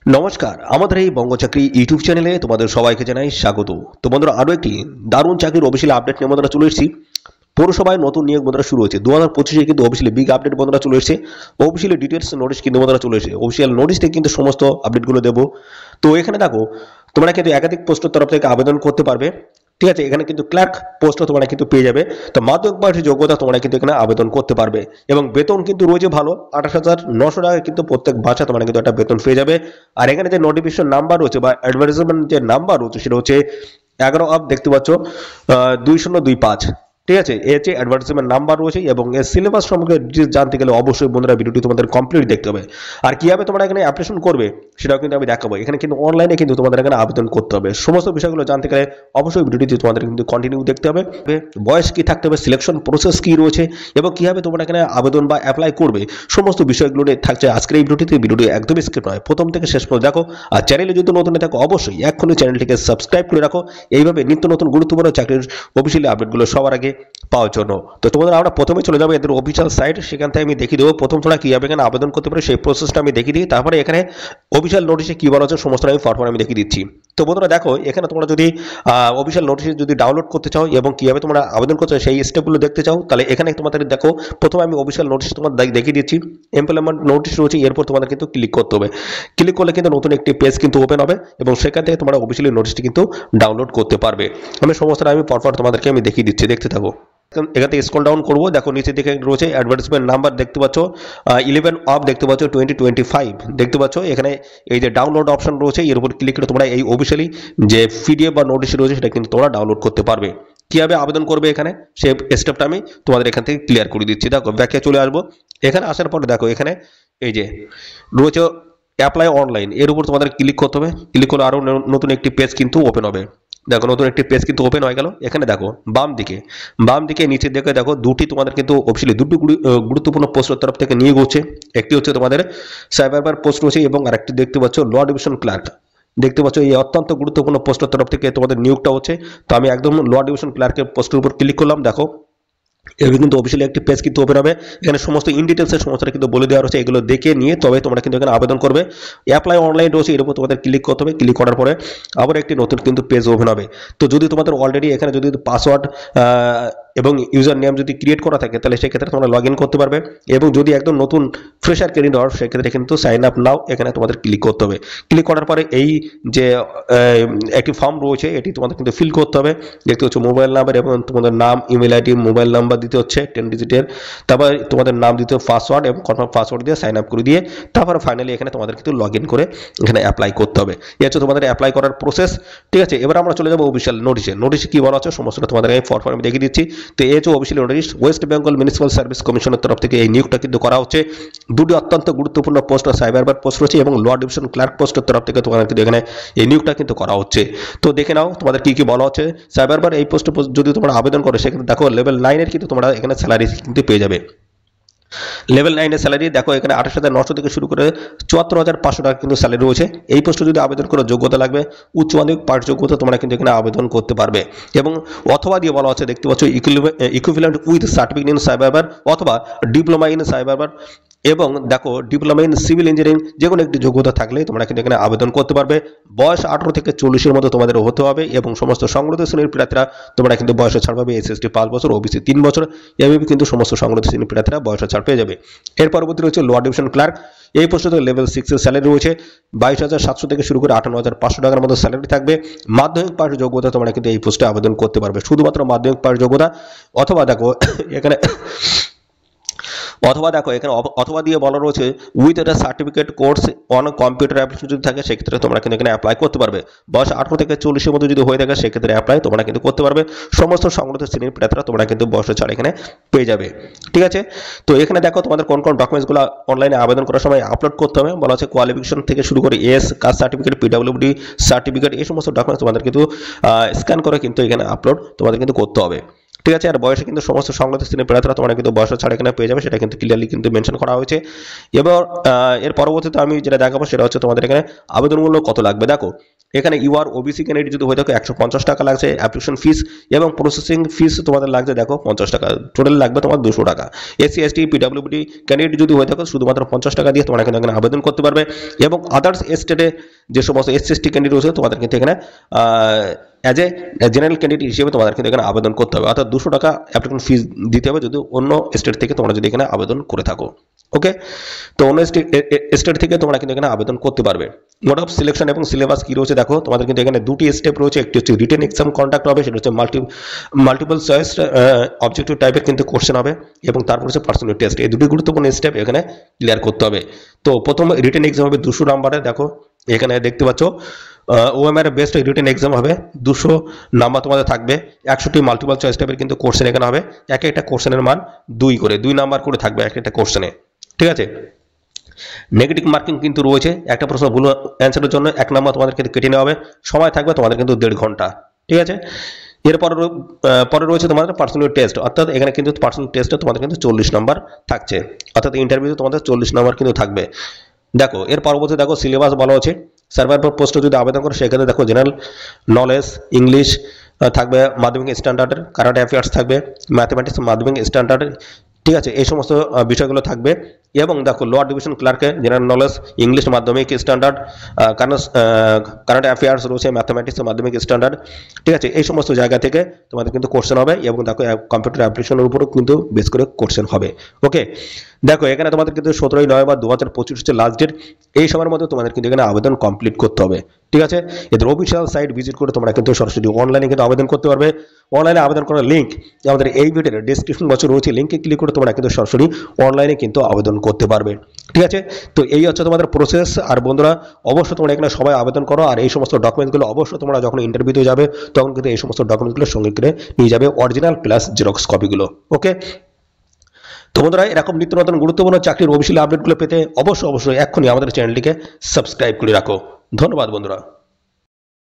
নমস্কার, আমাদের এই বঙ্গচাকরি ইউটিউব চ্যানেলে তোমাদের সবাইকে জানাই স্বাগত। তো বন্ধুরা, আরও একটি দারুণ চাকরির অফিসিয়াল আপডেট নিয়ে বন্ধুরা চলে এসেছি। পৌরসভায় নতুন নিয়োগ বন্ধুরা শুরু হয়েছে 2025-এ, কিন্তু অফিসিয়ালি বিগ আপডেট বন্ধুরা চলে এসেছে। অফিসিয়ালি ডিটেলস নোটিশ কিন্তু বন্ধুরা চলে এসেছে। অফিসিয়াল নোটিশ থেকে কিন্তু সমস্ত আপডেটগুলো দেবো। তো এখানে দেখো, তোমরা কিন্তু একাধিক পোস্টের তরফ থেকে আবেদন করতে পারবে। ঠিক আছে, এখানে কিন্তু ক্লার্ক পোস্টও তোমরা কিন্তু পেয়ে যাবে। তো মাধ্যমিক পাশের যোগ্যতা তোমরা কিন্তু এখানে আবেদন করতে পারবে এবং বেতন কিন্তু রয়েছে ভালো, 28,900 টাকা কিন্তু প্রত্যেক মাসে তোমরা কিন্তু একটা বেতন পেয়ে যাবে। আর এখানে যে নোটিফিকেশন নাম্বার রয়েছে বা অ্যাডভার্টাইজমেন্ট যে নাম্বার রয়েছে সেটা হচ্ছে 11 অফ দেখতে পাচ্ছ 2025। ঠিক আছে, এর যে অ্যাডভার্টাইজমেন্ট নাম্বার রয়েছে এবং এর সিলেবাস সম্পর্কে জানতে গেলে অবশ্যই বন্ধুরা ভিডিওটি তোমাদের কমপ্লিট দেখতে হবে। আর কিভাবে তোমরা এখানে অ্যাপ্লিকেশন করবে সেটাও কিন্তু আমি দেখাবো। এখানে কিন্তু অনলাইনে কিন্তু তোমাদের এখানে আবেদন করতে হবে। সমস্ত বিষয়গুলো জানতে গেলে অবশ্যই ভিডিওটি তোমাদের কিন্তু কন্টিনিউ দেখতে হবে। বয়স কি থাকতে হবে, সিলেকশন প্রসেস কি রয়েছে এবং কিভাবে তোমরা এখানে আবেদন বা অ্যাপ্লাই করবে, সমস্ত বিষয়গুলো নিয়ে থাকছে আজকের এই ভিডিওটিতে। ভিডিওটি একদমই স্কিপ নয়, প্রথম থেকে শেষ পর্যন্ত দেখো। আর চ্যানেলে যদি নতুন থাকো অবশ্যই এক্ষুনি চ্যানেলটিকে সাবস্ক্রাইব করে রাখো, এইভাবে নিত্য নতুন গুরুত্বপূর্ণ চাকরির অফিসিয়ালি আপডেটগুলো সবার আগে পাওয়ার জন্য। তো তোমাদের আমরা প্রথমে চলে যাবো এদের অফিসিয়াল সাইট, সেখান থেকে আমি দেখিয়ে দেবো প্রথম তোমরা কিভাবে এখানে আবেদন করতে পারো সেই প্রসেসটা আমি দেখিয়ে দিই। তারপরে এখানে অফিসিয়াল নোটিশে কি বলা হচ্ছে সমস্ত আমি ফরফর আমি দেখিয়ে দিচ্ছি। তো বন্ধুরা দেখো, এখানে তোমরা যদি অফিসিয়াল নোটিশ যদি ডাউনলোড করতে চাও এবং কিভাবে তোমরা আবেদন করতে চাও সেই স্টেপগুলো দেখতে চাও, তাহলে এখানে তোমাদের দেখো প্রথমে আমি অফিসিয়াল নোটিশ তোমাদের দেখিয়ে দিচ্ছি। এমপ্লয়মেন্ট নোটিশ রয়েছে, এরপর তোমাদের কিন্তু ক্লিক করতে হবে। ক্লিক করলে কিন্তু নতুন একটি পেজ কিন্তু ওপেন হবে এবং সেখান থেকে তোমরা অফিসিয়ালি নোটিশটি কিন্তু ডাউনলোড করতে পারবে। আমি সমস্তটা আমি পরপর তোমাদেরকে আমি দেখিয়ে দিচ্ছি, দেখতে থাকো। এখান থেকে স্ক্রল ডাউন করবো, দেখো নিচের দিকে রয়েছে অ্যাডভার্টাইজমেন্ট নাম্বার দেখতে পাচ্ছ 11 অফ দেখতে পাচ্ছ 2025 দেখতে পাচ্ছ। এখানে এই যে ডাউনলোড অপশন রয়েছে, এর উপর ক্লিক করে তোমরা এই অফিসিয়ালি যে পিডিএফ বা নোটিশ রয়েছে সেটা কিন্তু তোমরা ডাউনলোড করতে পারবে। কিভাবে আবেদন করবে এখানে সেই স্টেপটা আমি তোমাদের এখান থেকে ক্লিয়ার করে দিচ্ছি। দেখো ব্যাকে চলে আসবো। এখানে আসার পরে দেখো এখানে এই যে রয়েছে অ্যাপ্লাই অনলাইন, এর উপর তোমাদের ক্লিক করতে হবে। ক্লিক করলে আরও নতুন একটি পেজ কিন্তু ওপেন হবে। দেখো নতুন একটি পেজ কিন্তু ওপেন হয়ে গেল। এখানে দেখো বাম দিকে নিচের দিকে দেখো দুটি তোমাদের কিন্তু অফিসিয়ালি দুটি গুরুত্বপূর্ণ পোস্টের তরফ থেকে নিয়োগ হচ্ছে। একটি হচ্ছে তোমাদের সাইবার পোস্ট রয়েছে এবং আরেকটি দেখতে পাচ্ছ ল ডিভিশন ক্লার্ক দেখতে পাচ্ছ। এই অত্যন্ত গুরুত্বপূর্ণ পোস্টের তরফ থেকে তোমাদের নিয়োগটা হচ্ছে। তো আমি একদম ল ডিভিশন ক্লার্কের পোস্টের উপর ক্লিক করলাম। দেখো এগুলো কিন্তু অফিসিয়ালি একটি পেজ কিন্তু ওপেন হবে। এখানে সমস্ত ইন ডিটেলসের সমস্যাটা কিন্তু বলে দেওয়া রয়েছে, এগুলো দেখে নিয়ে তবে তোমরা কিন্তু এখানে আবেদন করবে। অ্যাপ্লাই অনলাইন রয়েছে, এর উপর তোমাদের ক্লিক করতে হবে। ক্লিক করার পরে আবার একটি নতুন কিন্তু পেজ ওপেন হবে। তো যদি তোমাদের অলরেডি এখানে যদি পাসওয়ার্ড এবং ইউজার নেম যদি ক্রিয়েট করা থাকে তাহলে সেক্ষেত্রে তোমরা লগ ইন করতে পারবে। এবং যদি একদম নতুন ফ্রেশার ক্যান্ডিডেট সেক্ষেত্রে কিন্তু সাইন আপ নাও এখানে তোমাদের ক্লিক করতে হবে। ক্লিক করার পরে এই যে একটি ফর্ম রয়েছে এটি তোমাদের কিন্তু ফিল করতে হবে। দেখতে হচ্ছে মোবাইল নাম্বার এবং তোমাদের নাম, ইমেল আইডি, মোবাইল নাম্বার দিতে হচ্ছে 10 ডিজিটের। তারপর তোমাদের নাম দিতে হবে, পাসওয়ার্ড এবং কনফার্ম পাসওয়ার্ড দিয়ে সাইন আপ করে দিয়ে তারপরে ফাইনালি এখানে তোমাদের কিন্তু লগ ইন করে এখানে অ্যাপ্লাই করতে হবে। এই হচ্ছে তোমাদের অ্যাপ্লাই করার প্রসেস। ঠিক আছে, এবার আমরা চলে যাবো অফিসিয়াল নোটিশে কি বলা হচ্ছে সমস্তটা তোমাদের আমি ফরফর আমি দেখিয়ে দিচ্ছি। তো এই হচ্ছে official notice, West Bengal municipal service কমিশনের তরফ থেকে এই নিয়োগটা কিন্তু করা হচ্ছে। দুটি অত্যন্ত গুরুত্বপূর্ণ পোস্ট সাইবার পোস্ট রয়েছে এবং ল ডিভিশন ক্লার্ক পোস্টের তরফ থেকে তোমাদের কিন্তু এখানে এই নিয়োগটা কিন্তু করা হচ্ছে। তো দেখে নাও তোমাদের কি কি বলা হচ্ছে। সাইবার এই পোস্টে যদি তোমরা আবেদন করো সেক্ষেত্রে দেখো লেভেল 9-এর কিন্তু তোমরা এখানে স্যালারি কিন্তু পেয়ে যাবে। লেভেল 9-এর স্যালারি দেখো এখানে 28,900 থেকে শুরু করে 74,500 টাকা কিন্তু স্যালারি রয়েছে। এই পোস্টে যদি আবেদন করার যোগ্যতা লাগবে উচ্চ মাধ্যমিক পাশ যোগ্যতা, তোমরা কিন্তু এখানে আবেদন করতে পারবে। এবং অথবা দিয়ে বলা হচ্ছে দেখতে পাচ্ছ equivalent with certificate in cyber অথবা ডিপ্লোমা ইন সাইবার এবং দেখো ডিপ্লোমা ইন সিভিল ইঞ্জিনিয়ারিং যে কোনো একটি যোগ্যতা থাকলে তোমরা কিন্তু এখানে আবেদন করতে পারবে। বয়স 18 থেকে 40-এর মধ্যে তোমাদের হতে হবে এবং সমস্ত সংগঠিত শ্রেণীর প্রার্থীরা তোমরা কিন্তু বয়সে ছাড় পাবে। এসএসটি 5 বছর, ওবিসি 3 বছর, এভাবে কিন্তু সমস্ত সংগঠিত শ্রেণীর প্রার্থীরা বয়সে ছাড় পেয়ে যাবে। এর পরবর্তী রয়েছে ল ডিভিশন ক্লার্ক। এই পোস্টে লেভেল 6-এর স্যালারি রয়েছে 22,700 থেকে শুরু করে 58,500 টাকার মতো স্যালারি থাকবে। মাধ্যমিক পাশ যোগ্যতা তোমরা কিন্তু এই পোস্টে আবেদন করতে পারবে, শুধুমাত্র মাধ্যমিক পাশ যোগ্যতা। অথবা দেখো এখানে অথবা দিয়ে বলা রয়েছে উইথ একটা certificate course on computer application যদি থাকে সেক্ষেত্রে তোমরা কিন্তু এখানে অ্যাপ্লাই করতে পারবে। বয়স 18 থেকে 40-এর মধ্যে যদি হয়ে থাকে সেক্ষেত্রে অ্যাপ্লাই তোমরা কিন্তু করতে পারবে। সমস্ত সংগঠিত শ্রেণীর প্রার্থীরা তোমরা কিন্তু বয়সের ছাড় এখানে পেয়ে যাবে। ঠিক আছে, তো এখানে দেখো তোমাদের কোন কোন ডকুমেন্টসগুলো অনলাইনে আবেদন করার সময় আপলোড করতে হবে বলা হচ্ছে। কোয়ালিফিকেশন থেকে শুরু করে কাস্ট সার্টিফিকেট, পিডব্লিউডি সার্টিফিকেট, এই সমস্ত ডকুমেন্টস তোমাদের কিন্তু স্ক্যান করে কিন্তু এখানে আপলোড তোমাদের কিন্তু করতে হবে। ঠিক আছে। আর বয়সে কিন্তু সমস্ত সংগঠিত শ্রেণীর প্রার্থীরা তোমরা কিন্তু বয়স ছাড় এখানে পেয়ে যাবে, সেটা কিন্তু ক্লিয়ারলি কিন্তু মেনশন করা হয়েছে। এবার এর পরবর্তীতে আমি যেটা দেখাবো সেটা হচ্ছে তোমাদের এখানে আবেদন মূল্য কত লাগবে। দেখো এখানে ইউআর ওবিসি ক্যান্ডিডেট যদি হয়ে থাকে 150 টাকা লাগছে অ্যাপ্লিকেশন ফিস, এবং প্রসেসিং ফিস তোমাদের লাগছে দেখো 50 টাকা, টোটাল লাগবে তোমার 200 টাকা। এসসি এসটি পিডব্লিউডি ক্যান্ডিডেট যদি হয়ে থাকে শুধুমাত্র 50 টাকা দিয়ে তোমরা কিন্তু এখানে আবেদন করতে পারবে, এবং আদার্স স্টেটে যে সমস্ত এসসি এসটি ক্যান্ডিডেট রয়েছে তোমাদের কিন্তু এখানে অ্যাজ এ জেনারেল ক্যান্ডিডেট হিসেবে তোমাদের কিন্তু এখানে আবেদন করতে হবে, অর্থাৎ 200 টাকা অ্যাপ্লিকেশন ফিস দিতে হবে যদি অন্য স্টেট থেকে তোমরা যদি এখানে আবেদন করে থাকো। ওকে, তো অন্য স্টেট থেকে তোমরা কিন্তু এখানে আবেদন করতে পারবে। মোড অফ সিলেকশন এবং সিলেবাস কি রয়েছে দেখো, তোমাদের কিন্তু এখানে দুটি স্টেপ রয়েছে, একটি হচ্ছে রিটেন এক্সাম কন্ডাক্ট হবে, সেটা হচ্ছে মাল্টিপল চয়েস অবজেক্টিভ টাইপের কিন্তু কোশ্চেন হবে, এবং তারপর হচ্ছে পার্সোনাল টেস্ট। এই দুটি গুরুত্বপূর্ণ স্টেপ এখানে ক্লিয়ার করতে হবে। তো প্রথম রিটেন এক্সাম হবে 200 নাম্বারে, দেখো এখানে দেখতে পাচ্ছ ওএমআর বেস্ট রিটেন এক্সাম হবে 200 নাম্বার তোমাদের থাকবে, 100টি মাল্টিপল চয়েস টাইপের কিন্তু কোশ্চেন এখানে হবে, এক একটা কোশ্চেনের মান 2 নাম্বার করে থাকবে এক একটা কোশ্চেনে। ঠিক আছে, নেগেটিভ মার্কিং কিন্তু রয়েছে, একটা প্রশ্ন ভুল অ্যান্সারের জন্য 1 নাম্বার তোমাদের কিন্তু কেটে নেওয়া হবে, সময় থাকবে তোমাদের কিন্তু 1.5 ঘন্টা। ঠিক আছে, পরে রয়েছে তোমাদের পার্সোনাল টেস্ট, অর্থাৎ এখানে কিন্তু পার্সোনাল টেস্টে তোমাদের কিন্তু 40 নাম্বার থাকছে, অর্থাৎ ইন্টারভিউতে তোমাদের 40 নাম্বার কিন্তু থাকবে। দেখো এর পরবর্তী দেখো সিলেবাস বলা হচ্ছে, সার্ভাইভার পোস্টে যদি আবেদন করো সেখানে দেখো জেনারেল নলেজ, ইংলিশ থাকবে মাধ্যমিক স্ট্যান্ডার্ডের, কারেন্ট অ্যাফেয়ার্স থাকবে, ম্যাথমেটিক্স মাধ্যমিক স্ট্যান্ডার্ডের। ঠিক আছে, এই সমস্ত বিষয়গুলো থাকবে। এবং দেখো লোয়ার ডিভিশন ক্লার্কে জেনারেল নলেজ, ইংলিশ মাধ্যমিক স্ট্যান্ডার্ড, কারেন্ট অ্যাফেয়ার্স রয়েছে, ম্যাথমেটিক্স মাধ্যমিক স্ট্যান্ডার্ড। ঠিক আছে, এই সমস্ত জায়গা থেকে তোমাদের কিন্তু কোশ্চেন হবে, এবং দেখো কম্পিউটার অ্যাপ্লিকেশনের উপরও কিন্তু বেশ করে কোশ্চেন হবে। ওকে, দেখো এখানে তোমাদের কিন্তু 17 নভেম্বর 2025 হচ্ছে লাস্ট ডেট, এই সময়ের মধ্যে তোমাদের কিন্তু এখানে আবেদন কমপ্লিট করতে হবে। ঠিক আছে, এদের অফিসিয়াল সাইট ভিজিট করে তোমরা কিন্তু সরাসরি অনলাইনে কিন্তু আবেদন করতে পারবে। অনলাইনে আবেদন করার লিঙ্ক আমাদের এই ভিডিওর ডেসক্রিপশন বক্সে রয়েছে, লিঙ্কে ক্লিক করে তোমরা কিন্তু সরাসরি অনলাইনে কিন্তু আবেদন করতে পারবে। ঠিক আছে, তো এই হচ্ছে তোমাদের প্রসেস। আর বন্ধুরা অবশ্যই তোমরা এখানে সবাই আবেদন করো, আর এই সমস্ত ডকুমেন্টসগুলো অবশ্যই তোমরা যখন ইন্টারভিউতে যাবে তখন কিন্তু এই সমস্ত ডকুমেন্টসগুলো সঙ্গে করে নিয়ে যাবে, অরিজিনাল প্লাস জেরক্স কপিগুলো। ওকে, তো বন্ধুরা এরকম নিত্য নতুন গুরুত্বপূর্ণ চাকরির অফিসিয়াল আপডেটগুলো পেতে অবশ্যই এক্ষুনি আমাদের চ্যানেলটিকে সাবস্ক্রাইব করে রাখো। ধন্যবাদ বন্ধুরা।